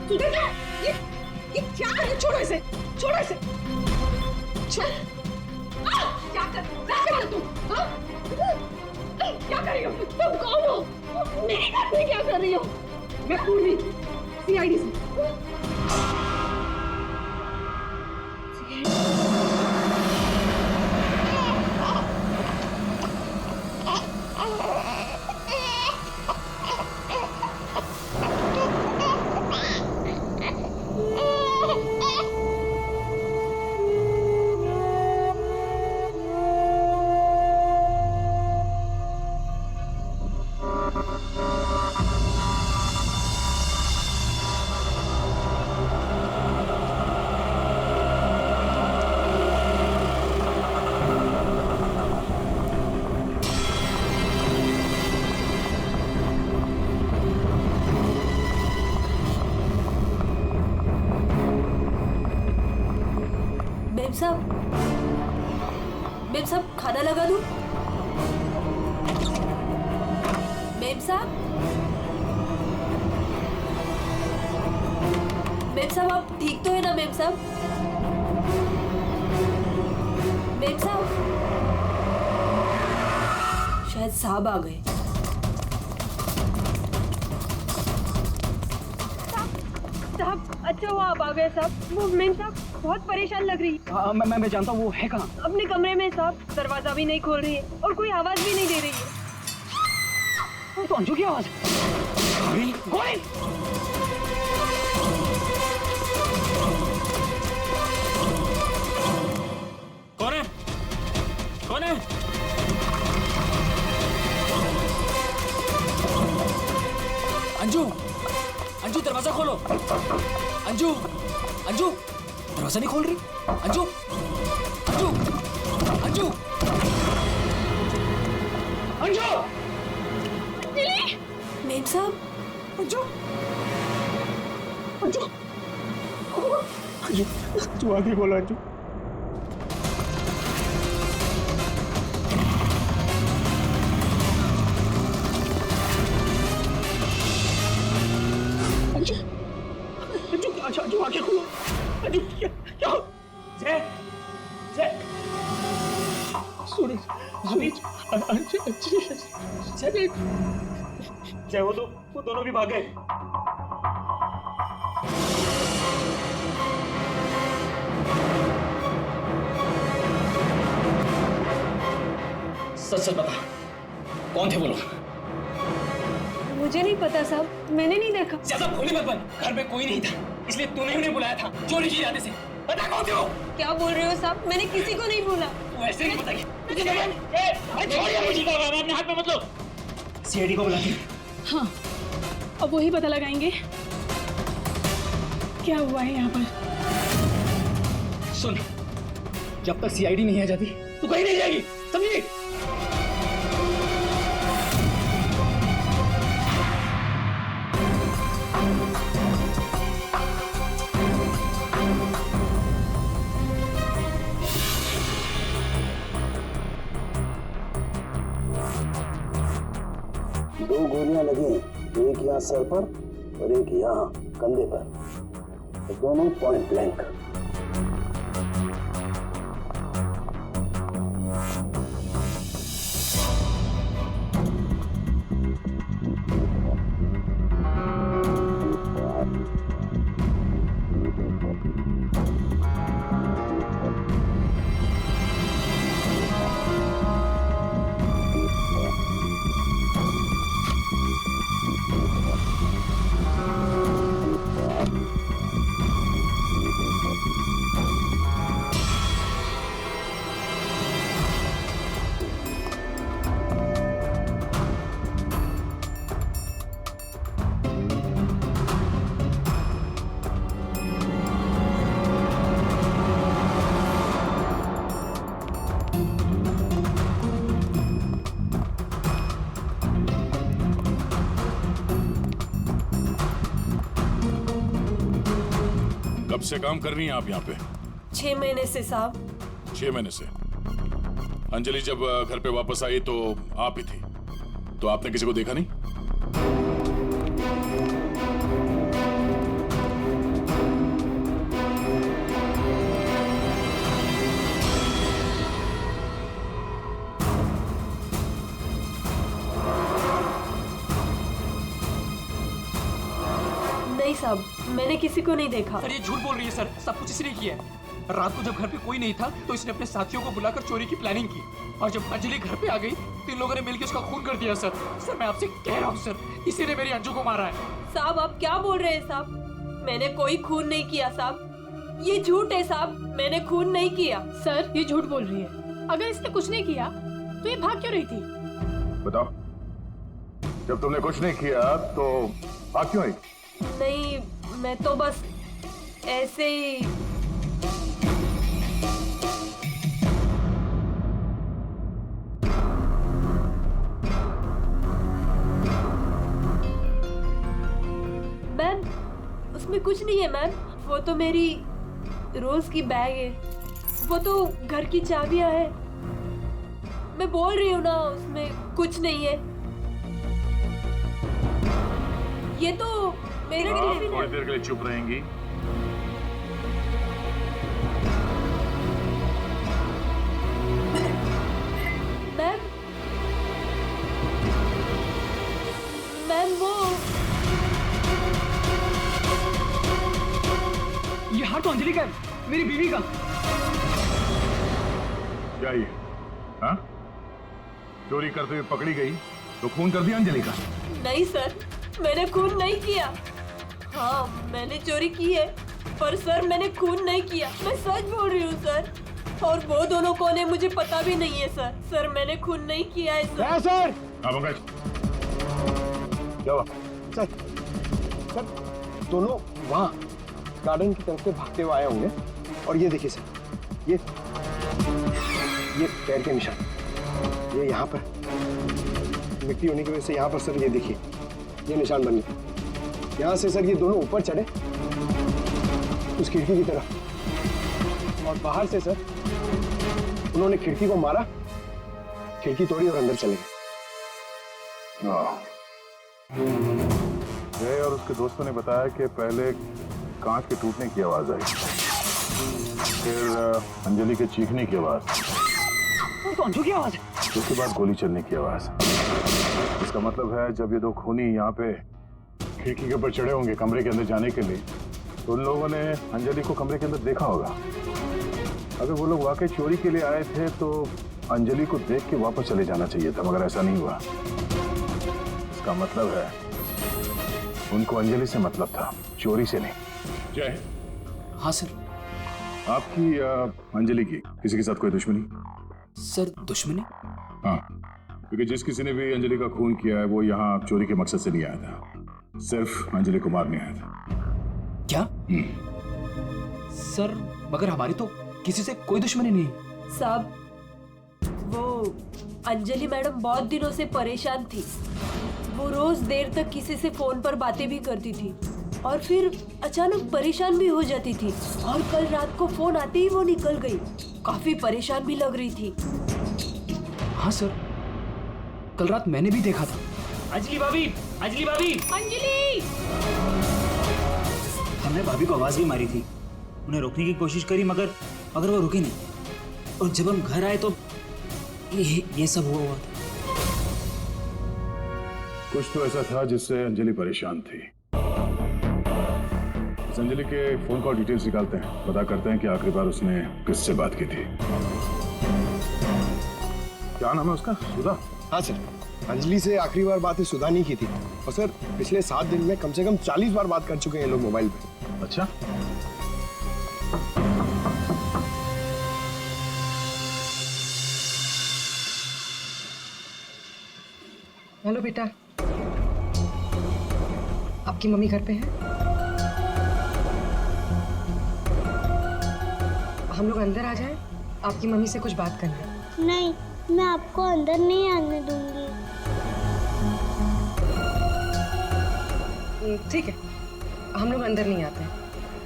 सुधर, ये क्या है? छोड़ो इसे, छोड़ो इसे, छोड़। क्या कर रही हो तुम? क्या कर रही हो? तुम कौन हो? मेरे घर में क्या कर रही हो? मैं पूर्वी, सीआईडी से। मेम साहब खाना लगा दूं? मेम साहब आप ठीक तो है ना मेम साहब? मेम साहब शायद साहब आ गए। साहब अच्छा हुआ आप आ गए साहब। वो मेम साहब बहुत परेशान लग रही है। मैं जानता हूँ वो है कहाँ? अपने कमरे में साहब, दरवाजा भी नहीं खोल रही है और कोई आवाज भी नहीं दे रही है। तो अंजू की आवाज। गोविंद! कौन है? कौन है? अंजू, अंजू दरवाजा खोलो। अंजू, अंजू दरवाजा नहीं खोल रही। अंजू, अंजू, अंजू, अंजू! मेम साहब, अंजू, अंजू, अंजू, तू आगे बोलो अंजू। अंजू, अंजू, अंजू आगे खोलो। अंजू क्या? जय, जय, सुनी, जय, जय वो दोनों भी भाग गए। सच सच बता, कौन थे वो लोग? मुझे नहीं पता साहब, मैंने नहीं देखा। ज्यादा भोली मत बन, घर में कोई नहीं था इसलिए तूने उन्हें बुलाया था चोरी की इरादे से। बता कौन थे वो? क्या बोल रहे हो साहब? मैंने किसी को नहीं बोला। तू ऐसे नहीं बताइए। अपने हाथ में मत लो। सीआईडी को बुलाती। हाँ, अब वही पता लगाएंगे क्या हुआ है यहाँ पर। सुन, जब तक सीआईडी नहीं आ जाती तू कहीं नहीं जाएगी, समझी? दो गोलियां लगी, एक यहाँ सर पर और एक यहाँ कंधे पर, दोनों पॉइंट ब्लैंक। कब से काम कर रही हैं आप यहाँ पे? 6 महीने से साहब। 6 महीने से। अंजलि जब घर पे वापस आई तो आप ही थी, तो आपने किसी को देखा नहीं? नहीं साहब, मैंने किसी को नहीं देखा। सर ये झूठ बोल रही है सर, सब कुछ इसने किया है। रात को जब घर पे कोई नहीं था तो इसने अपने साथियों को बुलाकर चोरी की प्लानिंग की, और जब अंजलि घर पे आ गई तो इन लोगों ने मिलकर उसका खून कर दिया। सर मैं आपसे कह रहा हूँ सर, इसी ने मेरी अंजू को मारा है। साहब आप क्या बोल रहे हैं साहब? मैंने कोई खून नहीं किया साहब, ये झूठ है साहब, मैंने खून नहीं किया। सर ये झूठ बोल रही है। अगर इसने कुछ नहीं किया तो ये भाग क्यों रही थी? बताओ, जब तुमने कुछ नहीं किया तो भाग क्यों आई? नहीं, मैं तो बस ऐसे ही। मैम, उसमें कुछ नहीं है मैम, वो तो मेरी रोज की बैग है, वो तो घर की चाबियां है। मैं बोल रही हूँ ना, उसमें कुछ नहीं है। ये तो मेरा टिफिन थोड़ी है। देर के लिए चुप रहेंगी? मैम, मैम वो ये हाथ तो अंजलि का है, मेरी बीवी का। क्या ये? हाँ? चोरी करते हुए पकड़ी गई तो खून कर दिया अंजलि का? नहीं सर, मैंने खून नहीं किया। हाँ, मैंने चोरी की है, पर सर मैंने खून नहीं किया, मैं सच बोल रही हूँ सर। और वो दोनों कौन है मुझे पता भी नहीं है सर। सर मैंने खून नहीं किया है सर। सर हाँ पंकज, क्या हुआ? सर दोनों वहाँ गार्डन की तरफ से भागते हुए आए होंगे, और ये देखिए सर, ये पैर के निशान, ये यहाँ पर मिट्टी होने की वजह से यहाँ पर सर ये देखिए ये निशान बन गए। यहाँ से सर ये दोनों ऊपर चढ़े उस खिड़की की तरफ, और बाहर से सर उन्होंने खिड़की को मारा, खिड़की तोड़ी और अंदर चले गए। जय और उसके दोस्तों ने बताया कि पहले कांच के टूटने की आवाज आई, फिर अंजलि के चीखने की आवाज, तो अंजू की आवाज है। उसके बाद गोली चलने की आवाज। इसका मतलब है जब ये दो खूनी यहाँ पे खिड़की के ऊपर चढ़े होंगे कमरे के अंदर जाने के लिए, तो उन लोगों ने अंजलि को कमरे के अंदर देखा होगा। अगर वो लोग वाकई चोरी के लिए आए थे तो अंजलि को देख के वापस चले जाना चाहिए था, मगर ऐसा नहीं हुआ। इसका मतलब है उनको अंजलि से मतलब था, चोरी से नहीं। जय। हाँ सर। आपकी अंजलि की किसी के साथ कोई दुश्मनी? सर दुश्मनी? हाँ, क्योंकि जिस किसी ने भी अंजलि का खून किया है वो यहाँ चोरी के मकसद से नहीं आया था, सिर्फ अंजलि को मारने आया था। क्या? सर मगर हमारी तो किसी से कोई दुश्मनी नहीं। साहब, वो अंजलि मैडम बहुत दिनों से परेशान थी। वो रोज देर तक किसी से फोन पर बातें भी करती थी और फिर अचानक परेशान भी हो जाती थी, और कल रात को फोन आते ही वो निकल गई। काफी परेशान भी लग रही थी। हाँ सर, कल रात मैंने भी देखा था। अंजलि भाभी, अंजलि भाभी, अंजलि! हमने भाभी को आवाज भी मारी थी, उन्हें रोकने की कोशिश करी, मगर वो रुकी नहीं। और जब हम घर आए तो ये सब हुआ था। कुछ तो ऐसा था जिससे अंजलि परेशान थी। इस अंजलि के फोन कॉल डिटेल्स निकालते हैं, पता करते हैं कि आखिरी बार उसने किससे बात की थी। क्या नाम है उसका? सुधा? हाँ सर, अंजलि से आखिरी बार बात सुधा नहीं की थी, और सर पिछले 7 दिन में कम से कम 40 बार बात कर चुके हैं ये लोग मोबाइल पे। अच्छा, हेलो बेटा, आपकी मम्मी घर पे है? हम लोग अंदर आ जाएं? आपकी मम्मी से कुछ बात करनी है। नहीं, मैं आपको अंदर नहीं आने दूंगी। ठीक है, हम लोग अंदर नहीं आते।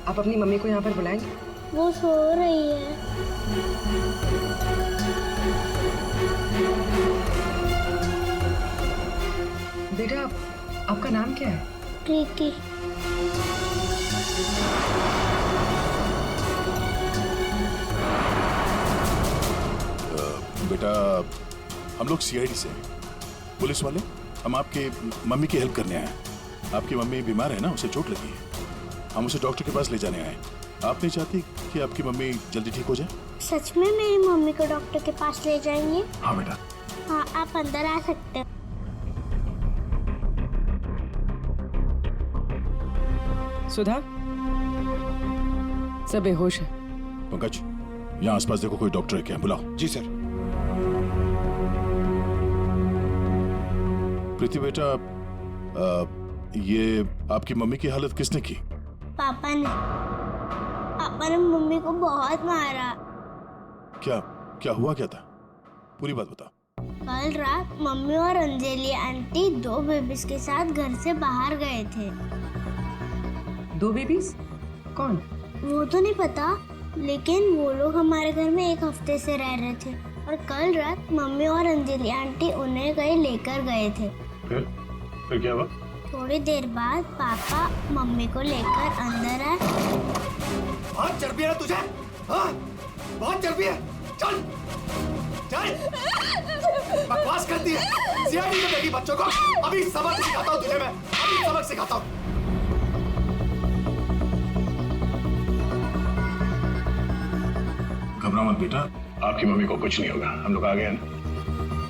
आप अपनी मम्मी को यहाँ पर बुलाएंगे? वो सो रही है। बेटा, आपका नाम क्या है? प्रीति। बेटा हम लोग सीआईडी से हैं, पुलिस वाले। हम आपके मम्मी की हेल्प करने आए हैं। आपकी मम्मी बीमार है ना, उसे चोट लगी है। हम उसे डॉक्टर के पास ले जाने आए। आप नहीं चाहती कि आपकी मम्मी जल्दी ठीक हो जाए? सच में मेरी मम्मी को डॉक्टर के पास ले जाएंगे? हाँ बेटा। हाँ, आप अंदर आ सकते हो। सुधा, सब बेहोश है। पंकज, यहाँ आसपास देखो कोई डॉक्टर है क्या? बुलाओ। जी सर। प्रीति बेटा, ये आपकी मम्मी की हालत किसने की? पापा ने मम्मी को बहुत मारा। क्या क्या हुआ, क्या था? पूरी बात बता। कल रात मम्मी और अंजलि आंटी 2 बेबीज के साथ घर से बाहर गए थे। 2 बेबीज? कौन? वो तो नहीं पता, लेकिन वो लोग हमारे घर में 1 हफ्ते से रह रहे थे और कल रात मम्मी और अंजलि आंटी उन्हें कहीं लेकर गए थे। फिर क्या हुआ? थोड़ी देर बाद पापा मम्मी को लेकर अंदर आए। बहुत चर्बी है तुझे, हाँ? बहुत चर्बी है। चल चल, बकवास करती है। सीआईडी में देगी बच्चों को। अभी सबक सिखाता हूँ तुझे मैं, अभी सबक सिखाता हूँ। घबरा मत बेटा, आपकी मम्मी को कुछ नहीं होगा, हम लोग आ गए ना।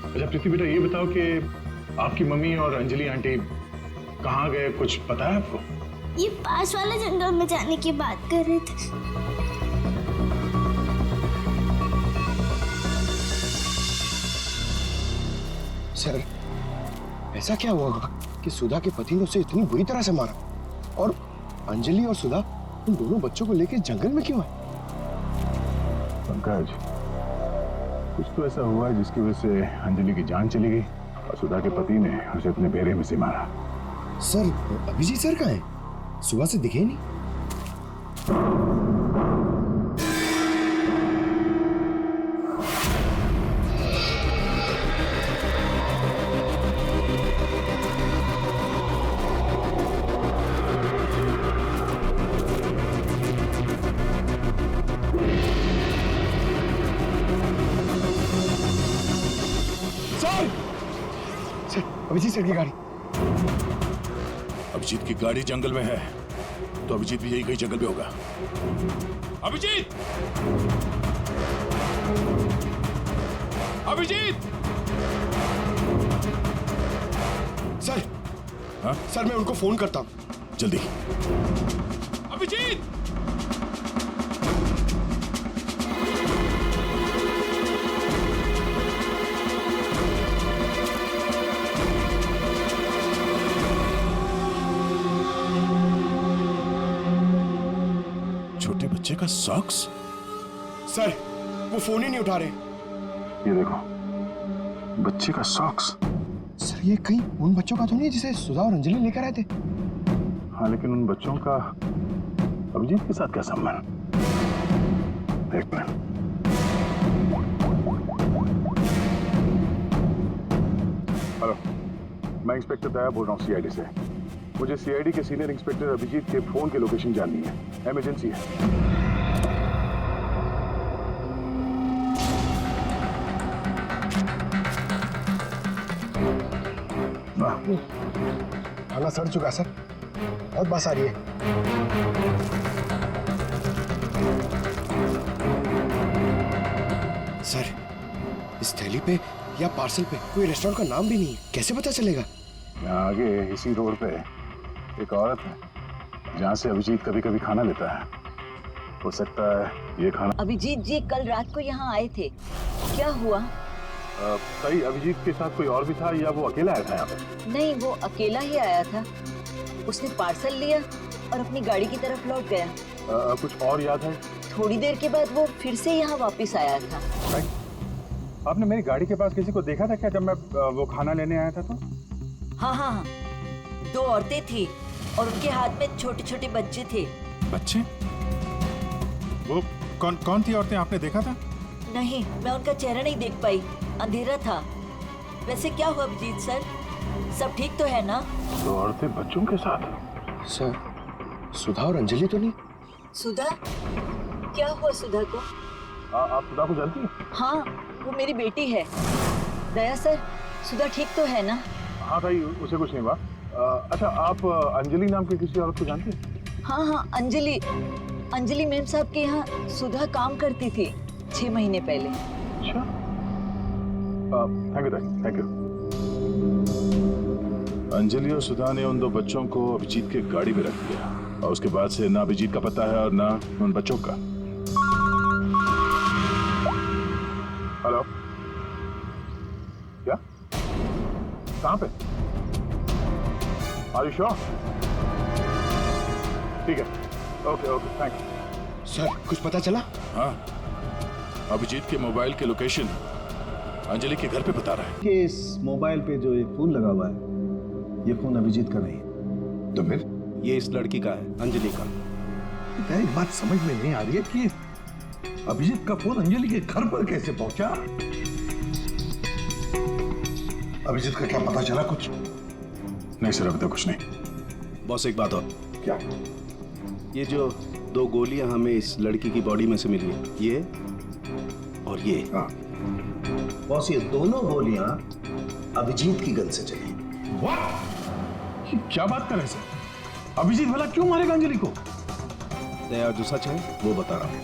अच्छा प्रीति बेटा, ये बताओ कि आपकी मम्मी और अंजलि आंटी कहाँ गए, कुछ पता है आपको? ये पास वाले जंगल में जाने की बात कर रहे थे। सर, ऐसा क्या हुआ होगा कि सुधा के पति ने उसे इतनी बुरी तरह से मारा और अंजलि और सुधा उन दोनों बच्चों को लेकर जंगल में क्यों है? पंकज, कुछ तो ऐसा हुआ है जिसकी वजह से अंजलि की जान चली गई और सुधा के पति ने उसे अपने बेड़े में से मारा। सर, अभिजीत सर कहाँ है? सुबह से दिखे नहीं। सर, अभिजीत सर की गाड़ी। अभिजीत की गाड़ी जंगल में है, तो अभिजीत भी यही कहीं जंगल में होगा। अभिजीत! अभिजीत! सर, हाँ? सर मैं उनको फोन करता हूँ। जल्दी। अभिजीत! छोटे बच्चे का सॉक्स? सर, वो फोन ही नहीं उठा रहे। ये देखो, बच्चे का सॉक्स। सर, ये कहीं उन बच्चों का तो नहीं है जिसे सुधा और अंजलि लेकर आए थे? हाँ, लेकिन उन बच्चों का अभिजीत के साथ क्या संबंध? एक मिनट। हेलो, मैं इंस्पेक्टर दया बोल रहा हूँ सीआईडी से। मुझे सीआईडी के सीनियर इंस्पेक्टर अभिजीत के फोन की लोकेशन जाननी है, इमरजेंसी है। थाना सड़ चुका सर, बहुत बस आ रही है। सर, इस थैली पे या पार्सल पे कोई रेस्टोरेंट का नाम भी नहीं है, कैसे पता चलेगा? यहाँ आगे इसी रोड पे एक औरत है जहाँ से अभिजीत कभी कभी खाना लेता है। हो सकता है ये खाना। अभिजीत जी कल रात को यहाँ आए थे, क्या हुआ? सही, अभिजीत के साथ कोई और भी था या वो अकेला आया था यहाँ पे? नहीं, वो अकेला ही आया था। उसने पार्सल लिया और अपनी गाड़ी की तरफ लौट गया। कुछ और याद है? थोड़ी देर के बाद वो फिर से यहाँ वापस आया था। आपने मेरी गाड़ी के पास किसी को देखा था क्या जब मैं वो खाना लेने आया था तो? हाँ हाँ हाँ, 2 औरतें थी और उनके हाथ में छोटे छोटे बच्चे थे। बच्चे? वो कौन थी औरतें, आपने देखा था? नहीं, मैं उनका चेहरा नहीं देख पाई, अंधेरा था। वैसे क्या हुआ अभिजीत सर, सब ठीक तो है ना? 2 औरतें बच्चों के साथ? सर, सुधा और अंजलि तो नहीं? सुधा? क्या हुआ सुधा को? आप सुधा को जानती हैं? हाँ, वो मेरी बेटी है। दया सर, सुधा ठीक तो है ना? हाँ भाई, उसे कुछ नहीं हुआ। अच्छा, आप अंजलि नाम की किसी औरत को जानती हैं? हाँ हाँ, अंजलि मैम साहब के यहाँ सुधा काम करती थी 6 महीने पहले। अच्छा, थैंक यू। अंजलि और सुधा ने उन 2 बच्चों को अभिजीत के गाड़ी में रख दिया और उसके बाद से ना अभिजीत का पता है और ना उन बच्चों का। हेलो, क्या? कहाँ पे? Are you sure? ठीक है, ओके, थैंक यू। सर, कुछ पता चला? हाँ, अभिजीत के मोबाइल के लोकेशन अंजलि के घर पे बता रहा है कि इस मोबाइल पे जो एक फोन लगा हुआ है, ये फोन अभिजीत का नहीं है। तो फिर? ये इस लड़की का है, अंजलि का। क्या एक बात समझ में नहीं आ रही है कि अभिजीत का फोन अंजलि के घर पर कैसे पहुंचा? अभिजीत का क्या पता चला कुछ? नहीं सर, अभी तक कुछ नहीं। बॉस, एक बात और। क्या? ये जो 2 गोलियां हमें इस लड़की की बॉडी में से मिली है, ये और ये। हाँ। बॉस, ये दोनों गोलियां अभिजीत की गन से चली। क्या बात कर रहे हैं सर? अभिजीत भला क्यों मारेगा अंजलि को? यार, जो सच है वो बता रहा हूं।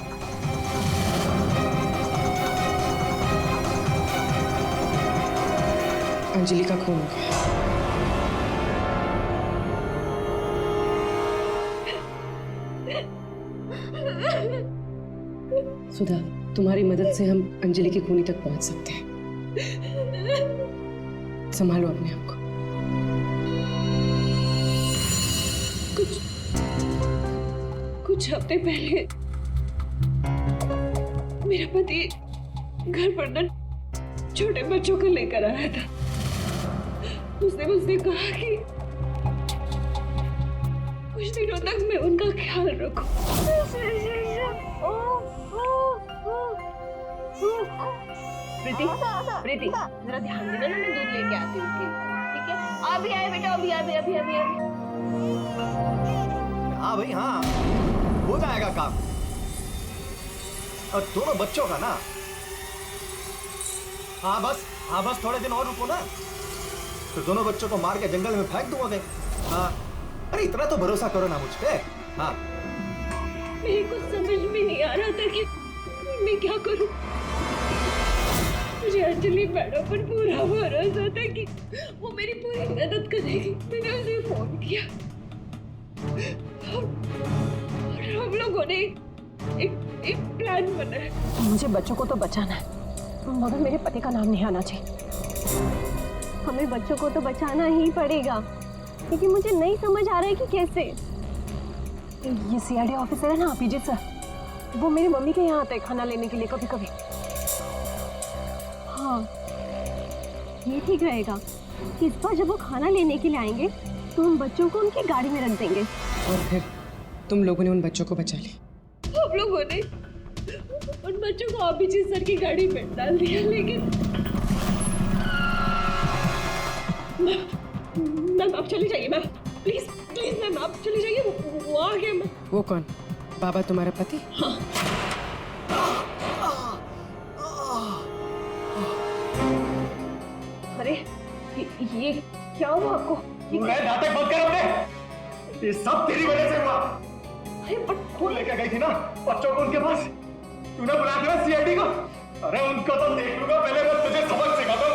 अंजलि का खून हो गया। सुधा, तुम्हारी मदद से हम अंजलि की खूनी तक पहुंच सकते हैं। संभालो अपने आप को। कुछ हफ्ते पहले मेरा पति घर पर न छोटे बच्चों को लेकर आया था। उसने मुझसे कहा कि कुछ दिनों तक मैं उनका ख्याल रखूं। प्रीति, जरा ध्यान देना, मैं दूध लेके आती हूँ, ठीक है? अभी आए बेटा, अभी। हाँ भाई, हाँ, हो जाएगा काम। और दोनों बच्चों का ना, हाँ बस थोड़े दिन और रुको ना, तो दोनों बच्चों को मार के जंगल में फेंक दूंगा मैं। हाँ, अरे इतना तो भरोसा करो ना मुझ पे। हाँ, मेरे को समझ में नहीं आ रहा था कि मैं क्या करूं। मुझे अंजलि मैडम पर पूरा भरोसा था कि वो मेरी पूरी मदद करेगी। मैंने उसे फोन किया और हम लोगों ने एक प्लान बनाया। मुझे बच्चों को तो बचाना है, मगर मेरे पति का नाम नहीं आना चाहिए। हमें बच्चों को तो बचाना ही पड़ेगा, लेकिन मुझे नहीं समझ आ रहा है कि कैसे। ये सीआईडी ऑफिसर है ना अभिजीत सर, वो मेरी मम्मी के यहाँ आते हैं खाना लेने के लिए कभी कभी। हाँ, ये ठीक रहेगा कि इस बार जब वो खाना लेने के लिए आएंगे तो हम बच्चों को उनकी गाड़ी में रख देंगे। और फिर तुम लोगों ने उन बच्चों को बचा लिया। हम लोगों ने उन बच्चों को अभिजीत सर की गाड़ी में डाल दिया, लेकिन मैम आप चली जाइए। मैम प्लीज मैम आप चली जाइए। वो आ गया। मैम वो कौन? बाबा तुम्हारा पति? हाँ। अरे ये क्या हुआ आपको? मैं नाटक बंद कर अपने। ये सब तेरी वजह से हुआ। अरे बट खून लेकर गई थी ना बच्चों को उनके पास, तूने बुला दिया सीआईडी को। अरे उनको तो देख लूंगा, पहले मैं तुझे सबक सिखा दूं।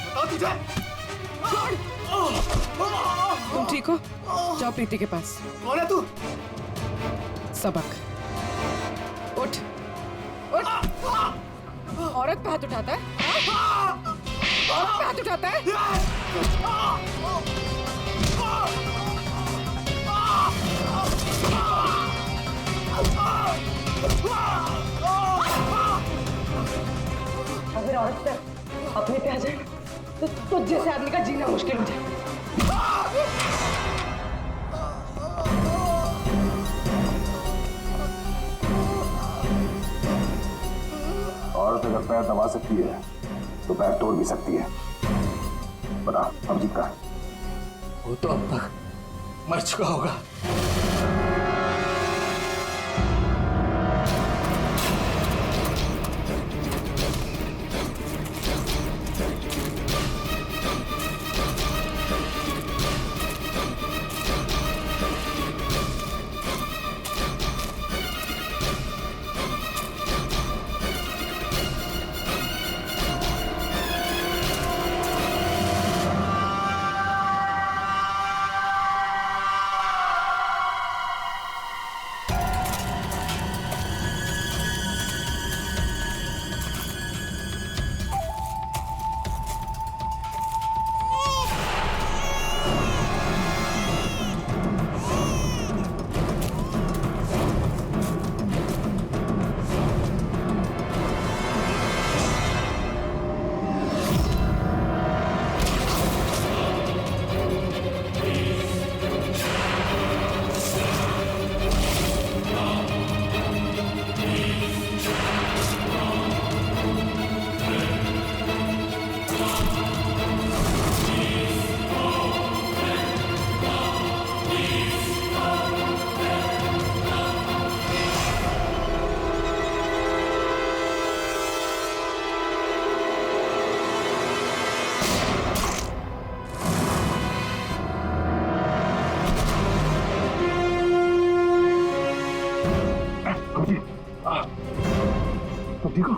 बताओ तुझे। तुम ठीक हो? जाओ प्रीति के पास। कौन है तू? सबक। उठ। औरत पे हाथ उठाता है? औरत पे हाथ उठाता है? अगर औरत पे अपने पे आ जाए तो जैसे आदमी का जीना मुश्किल हो जाए। औरत अगर पैर दबा सकती है तो पैर तोड़ भी सकती है। बता अभिजीत का? वो तो अब तक मर चुका होगा। तुम ठीक हो?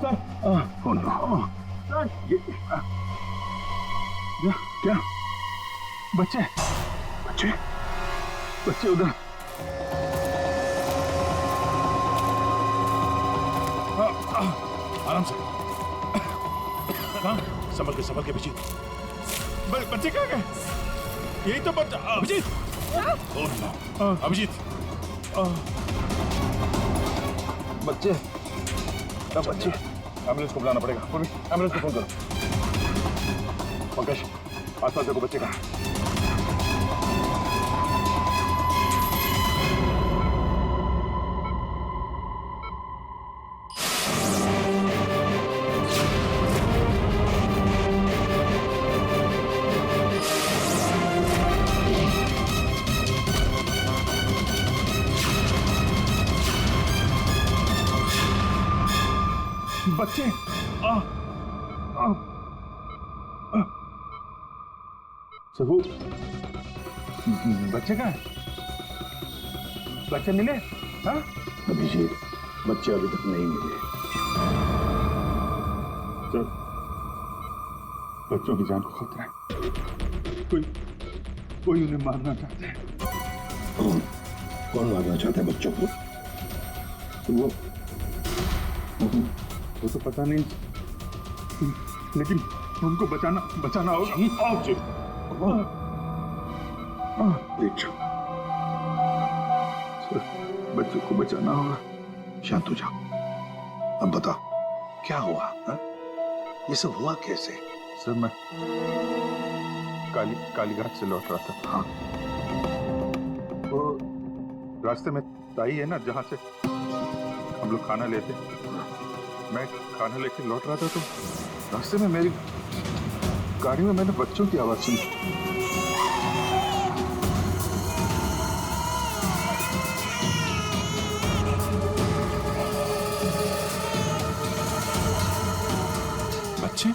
Sir oh no. सर क्या बच्चे बच्चे बच्चे उधर आराम से संभल के अभिजीत बच्चे कहाँ गए? यही तो बच्चा अभिजीत अभिजीत बच्चे बच्चे एम्बुलेंस को बुलाना पड़ेगा। एम्बुलेंस को फोन करो। पंकज आसपास देखो बच्चे कहाँ है। बच्चे सबू बच्चे कहाँ हैं? बच्चे मिले? हाँ अभिजीत बच्चे अभी तक नहीं मिले। सर बच्चों की जान को खतरा है। कोई उन्हें मारना चाहता है। कौन मारना चाहता है बच्चों को? वो तो पता नहीं, लेकिन उनको बचाना होगा। आओ जी, बच्चों को बचाना होगा। शांत हो जाओ। अब बताओ क्या हुआ? हा? ये सब हुआ कैसे? सर मैं कालीघाट से लौट रहा था। हाँ वो रास्ते में ताई है ना जहाँ से हम लोग खाना लेते, मैं खाना लेके लौट रहा था तो रास्ते में मेरी गाड़ी में मैंने बच्चों की आवाज सुनी। बच्चे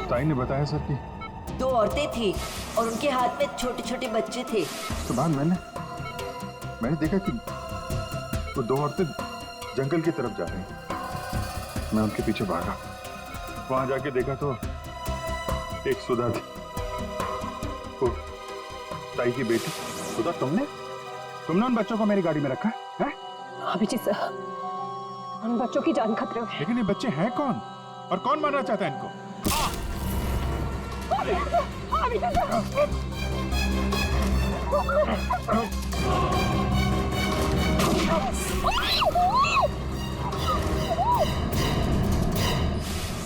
ताई ने बताया सर कि 2 औरतें थी और उनके हाथ में छोटे छोटे बच्चे थे। तो बाद मैंने देखा कि वो 2 औरतें जंगल की तरफ जा रही हैं। मैं उनके पीछे भागा। वहां जाके देखा तो एक सुधा थी, वो ताई की बेटी। सुधा तुमने उन बच्चों को मेरी गाड़ी में रखा है? अभिजीत सर, उन बच्चों की जान खतरे में। लेकिन ये बच्चे हैं कौन और कौन मारना चाहता है इनको?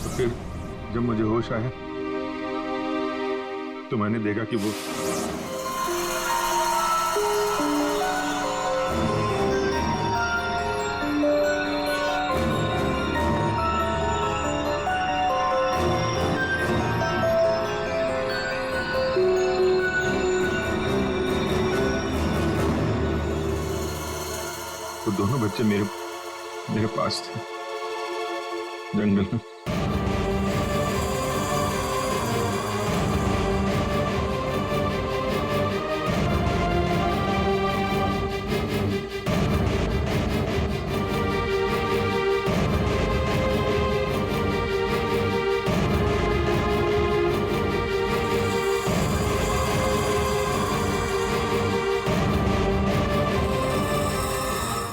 तो फिर जब मुझे होश आया तो मैंने देखा कि वो दोनों बच्चे मेरे पास थे जंगल में।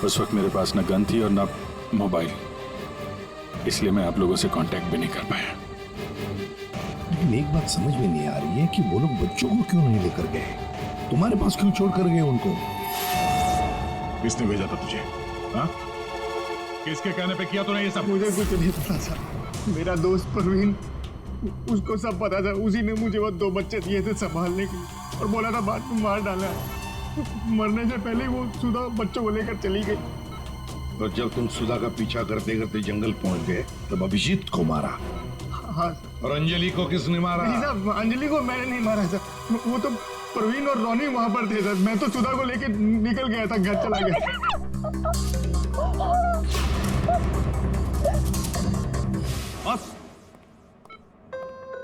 उस वक्त मेरे पास ना गन थी और ना मोबाइल, इसलिए मैं आप लोगों से कांटेक्ट भी नहीं कर पाया। लेकिन एक बात समझ में नहीं आ रही है कि वो लोग बच्चों को क्यों नहीं लेकर गए? तुम्हारे पास क्यों छोड़ कर गए उनको? किसने भेजा था तुझे? हाँ? किसके कहने पे किया तूने ये सब? मुझे कुछ नहीं पता सर। मेरा दोस्त परवीन, उसको सब पता था। उसी ने मुझे वो 2 बच्चे दिए थे संभालने के लिए और बोला था बाद में मार डाला। मरने से पहले वो सुधा बच्चों को लेकर चली गई। और जब तुम सुधा का पीछा करते करते जंगल पहुंच गए तब अभिजीत को मारा? हाँ। और अंजलि को किसने मारा? नहीं साहब, अंजलि को मैंने नहीं मारा सर। वो तो परवीन और रोनी वहां पर थे सर। मैं तो सुधा को लेकर निकल गया था, घर चला गया।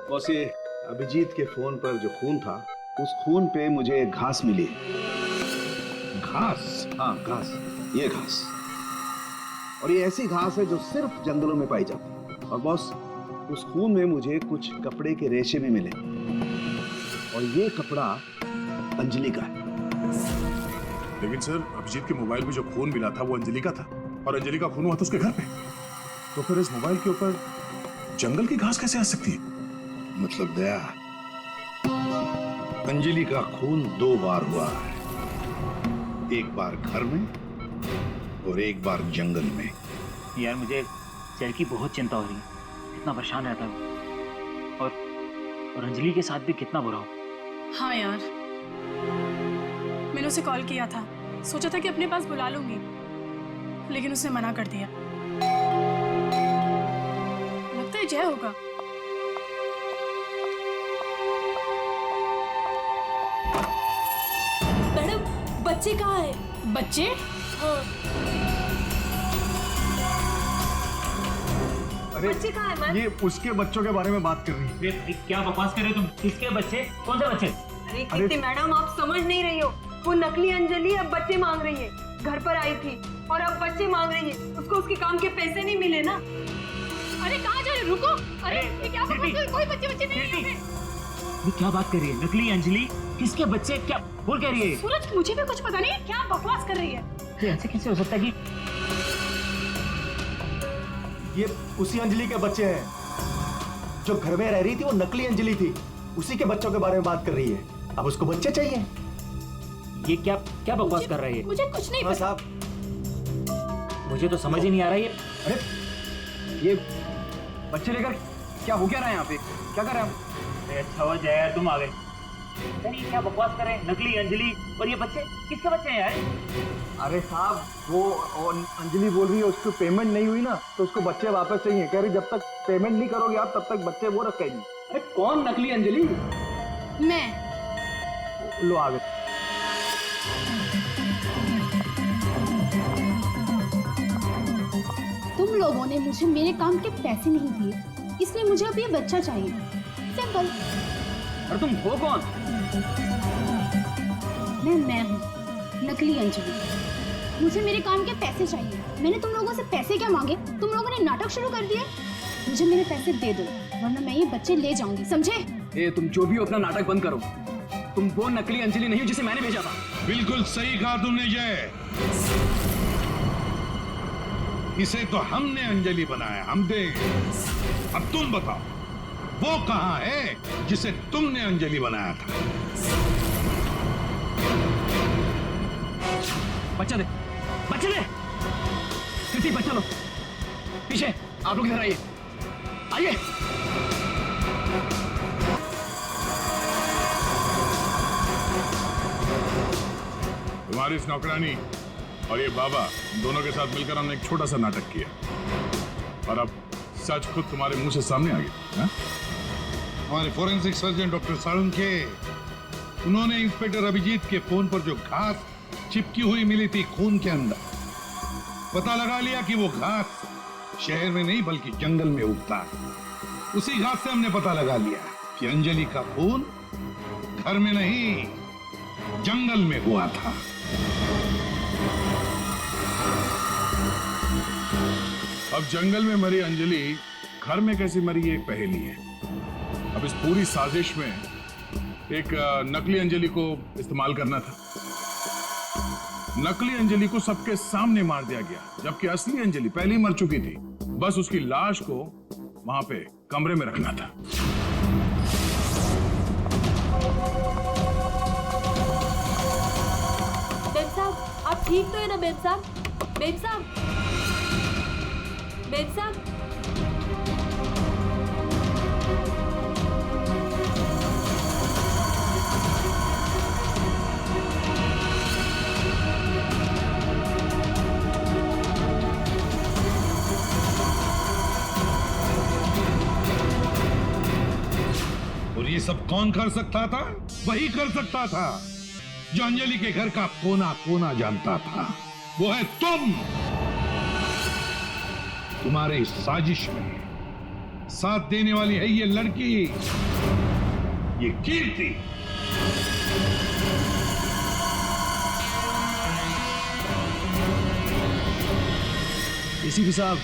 बॉस ये अभिजीत के फोन पर जो खून था, उस खून पे मुझे एक घास मिली। घास? हाँ, घास। ये घास, और ये ऐसी घास है जो सिर्फ जंगलों में पाई जाती है। और बॉस, उस खून में मुझे कुछ कपड़े के रेशे भी मिले, और ये कपड़ा अंजलि का है। लेकिन सर, अभिजीत के मोबाइल में जो खून मिला था वो अंजलि का था, और अंजलि का खून हुआ था उसके घर पे। तो फिर इस मोबाइल के ऊपर जंगल की घास कैसे आ सकती है? मतलब दया, अंजलि का खून 2 बार हुआ है, एक बार घर में और एक बार जंगल में। यार मुझे सर की बहुत चिंता हो रही है, कितना परेशान रहता है, और अंजलि के साथ भी कितना बुरा हो। हाँ यार, मैंने उसे कॉल किया था, सोचा था कि अपने पास बुला लूंगी, लेकिन उसने मना कर दिया। लगता है जय होगा। मैडम, बच्चे कहाँ हैं? बच्चे? हाँ। अरे बच्चे कहाँ हैं मैम? ये उसके बच्चों के बारे में बात कर रही है। क्या बकवास कर रहे हो तुम? किसके बच्चे? कौन से बच्चे? अरे कीर्ति मैडम, आप समझ नहीं रही हो। वो नकली अंजलि अब बच्चे मांग रही है। घर पर आई थी और अब बच्चे मांग रही है। उसको उसके काम के पैसे नहीं मिले ना। अरे कहाँ जा रहे? रुको। अरे ये क्या बकवास कर रही है? कोई बच्चे नहीं है यहाँ पे। ये क्या बात कर रही है? नकली अंजलि? किसके बच्चे? क्या बोल कह रही है? सूरज, मुझे भी कुछ पता नहीं है, क्या बकवास कर रही है। ऐसे कैसे हो सकता है कि ये उसी अंजलि के बच्चे हैं जो घर में रह रही थी। वो नकली अंजलि थी, उसी के बच्चों के बारे में बात कर रही है। अब उसको बच्चे चाहिए। ये क्या क्या बकवास कर रही है? मुझे कुछ नहीं हाँ पता। साहब, मुझे तो समझ ही नहीं आ रहा है। अरे ये बच्चे लेकर क्या हो क्या रहा है यहाँ पे? क्या कर रहे हैं हम? अच्छा हुआ जय यार तुम आ गए। ये क्या बकवास कर रहे हैं? नकली अंजलि और ये बच्चे किसके बच्चे हैं यार? अरे साहब, वो अंजलि बोल रही है उसको पेमेंट नहीं हुई ना, तो उसको बच्चे वापस चाहिए। कह रही जब तक पेमेंट नहीं करोगे आप तब तक बच्चे वो रखेगी। अरे कौन नकली अंजलि? मैं। लो आ गए। तुम लोगों ने मुझे मेरे काम के पैसे नहीं दिए, इसलिए मुझे अब ये बच्चा चाहिए। सिंपल। और तुम हो कौन? मैं हूँ नकली अंजलि। मुझे मेरे काम के पैसे चाहिए। मैंने तुम लोगों से पैसे क्या मांगे? तुम लोगों ने नाटक शुरू कर दिया। मुझे मेरे पैसे दे दो, वरना मैं ये बच्चे ले जाऊंगी, समझे? ए, तुम जो भी हो अपना नाटक बंद करो। तुम वो नकली अंजलि नहीं हो जिसे मैंने भेजा था। बिल्कुल सही कहा तुमने जय। इसे तो हमने अंजलि बनाया, हम देंगे। अब तुम बताओ, वो कहाँ है जिसे तुमने अंजलि बनाया था? बच्चा दे, बच्चा दे। कृति, बच्चा लो। पीछे आप लोग इधर आइए, आइए। तुम्हारी इस नौकरानी और ये बाबा दोनों के साथ मिलकर हमने एक छोटा सा नाटक किया, और अब सच खुद तुम्हारे मुंह से सामने आ गया। हमारे फोरेंसिक सर्जन डॉक्टर साळुंखे, उन्होंने इंस्पेक्टर अभिजीत के फोन पर जो घास चिपकी हुई मिली थी खून के अंदर, पता लगा लिया कि वो घास शहर में नहीं बल्कि जंगल में उगता है। उसी घास से हमने पता लगा लिया कि अंजलि का खून घर में नहीं जंगल में हुआ था। अब जंगल में मरी अंजलि घर में कैसे मरी, ये एक पहेली है। अब इस पूरी साजिश में एक नकली अंजलि को इस्तेमाल करना था। नकली अंजलि को सबके सामने मार दिया गया, जबकि असली अंजलि पहले ही मर चुकी थी। बस उसकी लाश को वहां पे कमरे में रखना था। मेम साहब, आप ठीक तो है ना? मेम साहब, मेम साहब, मेम साहब। और ये सब कौन कर सकता था? वही कर सकता था जो अंजलि के घर का कोना कोना जानता था। वो है तुम। तुम्हारे इस साजिश में साथ देने वाली है ये लड़की, ये कीर्ति। एसीपी साहब,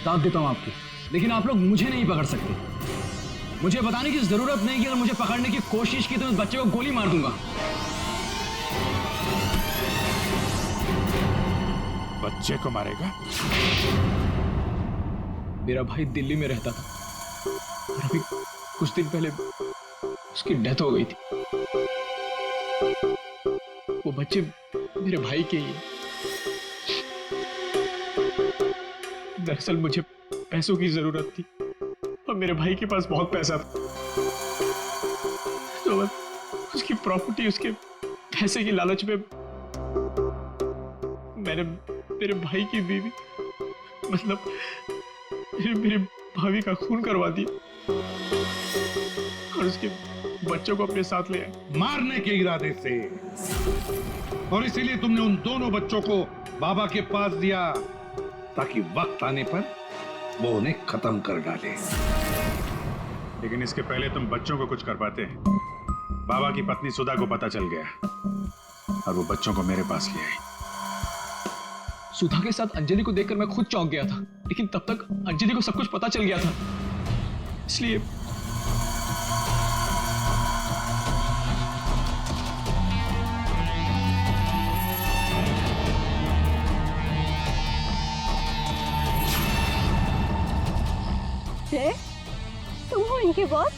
दाद देता हूं आपकी, लेकिन आप लोग मुझे नहीं पकड़ सकते। मुझे बताने की जरूरत नहीं कि अगर मुझे पकड़ने की कोशिश की तो उस बच्चे को गोली मार दूंगा। बच्चे को मारेगा? मेरा भाई दिल्ली में रहता था और अभी कुछ दिन पहले उसकी डेथ हो गई थी। वो बच्चे मेरे भाई के ही हैं। दरअसल मुझे पैसों की जरूरत थी और मेरे भाई के पास बहुत पैसा था, तो उसकी प्रॉपर्टी, उसके पैसे की लालच में मैंने मेरे भाई की बीवी, मतलब मेरी भाभी का खून करवा दिया और उसके बच्चों को अपने साथ ले आए मारने के इरादे से। और इसीलिए तुमने उन दोनों बच्चों को बाबा के पास दिया ताकि वक्त आने पर वो उन्हें खत्म कर डाले। लेकिन इसके पहले तुम बच्चों को कुछ कर पाते। बाबा की पत्नी सुधा को पता चल गया और वो बच्चों को मेरे पास ले आई। सुधा के साथ अंजलि को देखकर मैं खुद चौंक गया था, लेकिन तब तक अंजलि को सब कुछ पता चल गया था, इसलिए तुम हो इनके बॉस?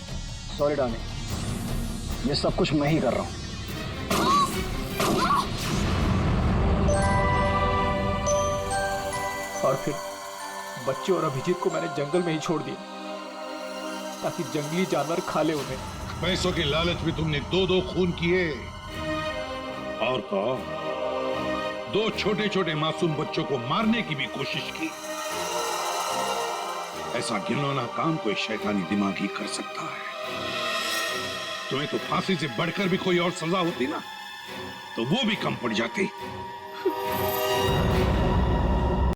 सॉरी डार्लिंग, ये सब कुछ मैं ही कर रहा हूं। और फिर बच्चे और अभिजीत को मैंने जंगल में ही छोड़ दिया ताकि जंगली जानवर खा ले उन्हें। पैसों के लालच में तुमने दो खून किए और तो और, दो छोटे छोटे मासूम बच्चों को मारने की भी कोशिश की। ऐसा घिनौना काम कोई शैतानी दिमाग ही कर सकता है। तुम्हें तो फांसी से बढ़कर भी कोई और सजा होती ना, तो वो भी कम पड़ जाती।